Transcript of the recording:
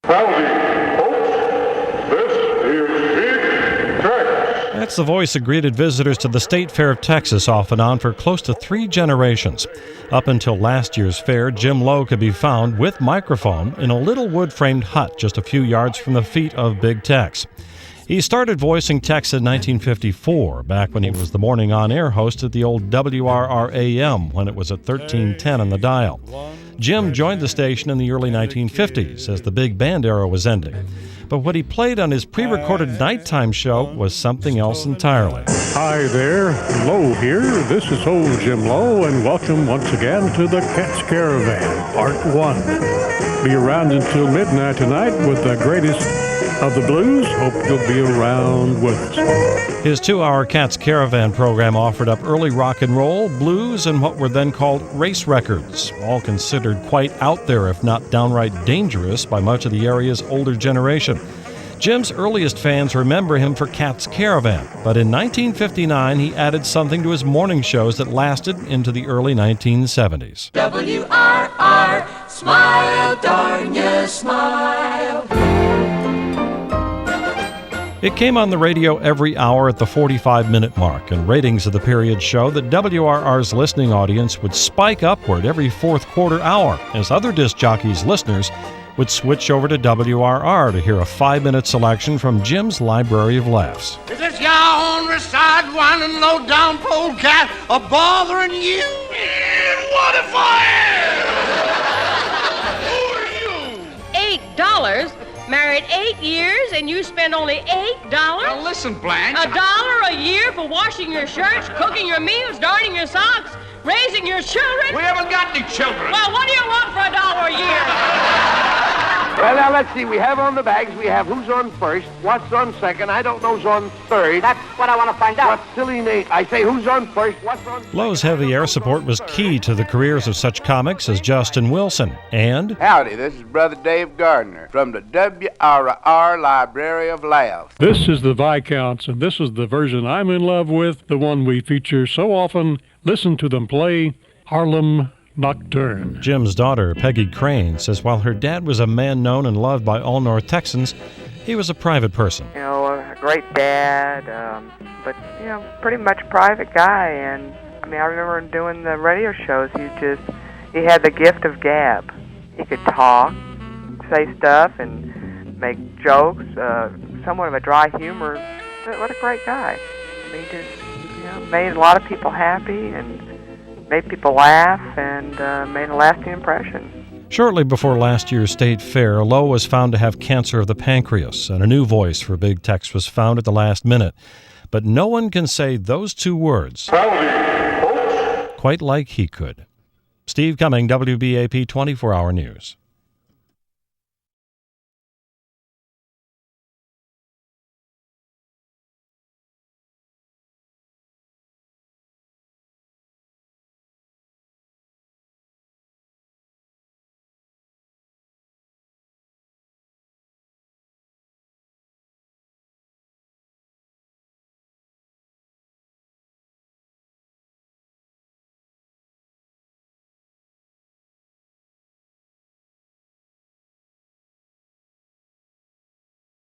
Howdy, folks. This is Big Tex. That's the voice that greeted visitors to the State Fair of Texas off and on for close to 3 generations. Up until last year's fair, Jim Lowe could be found with microphone in a little wood-framed hut just a few yards from the feet of Big Tex. He started voicing Tex in 1954, back when he was the morning on-air host at the old WRR AM when it was at 1310 on the dial. Jim joined the station in the early 1950s as the big band era was ending. But what he played on his pre-recorded nighttime show was something else entirely. Hi there, Lowe here. This is old Jim Lowe, and welcome once again to the Cat's Caravan, Part 1. Be around until midnight tonight with the greatest of the blues. Hope you'll be around with us. His 2-hour Cat's Caravan program offered up early rock and roll, blues, and what were then called race records, all considered quite out there, if not downright dangerous, by much of the area's older generation. Jim's earliest fans remember him for Cat's Caravan, but in 1959 he added something to his morning shows that lasted into the early 1970s. WRR, smile, darn you, smile. It came on the radio every hour at the 45-minute mark, and ratings of the period show that WRR's listening audience would spike upward every fourth quarter hour as other disc jockeys' listeners would switch over to WRR to hear a 5-minute selection from Jim's Library of Laughs. Is this your ornery, side-winding, low-down polecat a bothering you? What if I am? Who are you? $8. Married 8 years, and you spend only $8? Now listen, Blanche. $1 a year for washing your shirts, cooking your meals, darning your socks, raising your children? We haven't got any children. Well, what do you want for $1 a year? Well, now, let's see. We have on the bags, we have who's on first, what's on second, I don't know who's on third. That's what I want to find out. What silly name. I say who's on first, what's on second. Lowe's heavy air support was key to the careers of such comics as Justin Wilson and... Howdy, this is Brother Dave Gardner from the WRR Library of Laughs. This is the Viscounts, and this is the version I'm in love with, the one we feature so often. Listen to them play Harlem Nocturne. Jim's daughter, Peggy Crane, says while her dad was a man known and loved by all North Texans, he was a private person. You know, a great dad, but, you know, pretty much private guy. And, I mean, I remember him doing the radio shows. He had the gift of gab. He could talk, say stuff, and make jokes, somewhat of a dry humor. What a great guy. I mean, he just, you know, made a lot of people happy and made people laugh and made a lasting impression. Shortly before last year's state fair, Lowe was found to have cancer of the pancreas, and a new voice for Big Tex was found at the last minute. But no one can say those 2 words Howdy, folks. quite like he could. Steve Cumming, WBAP 24-Hour News.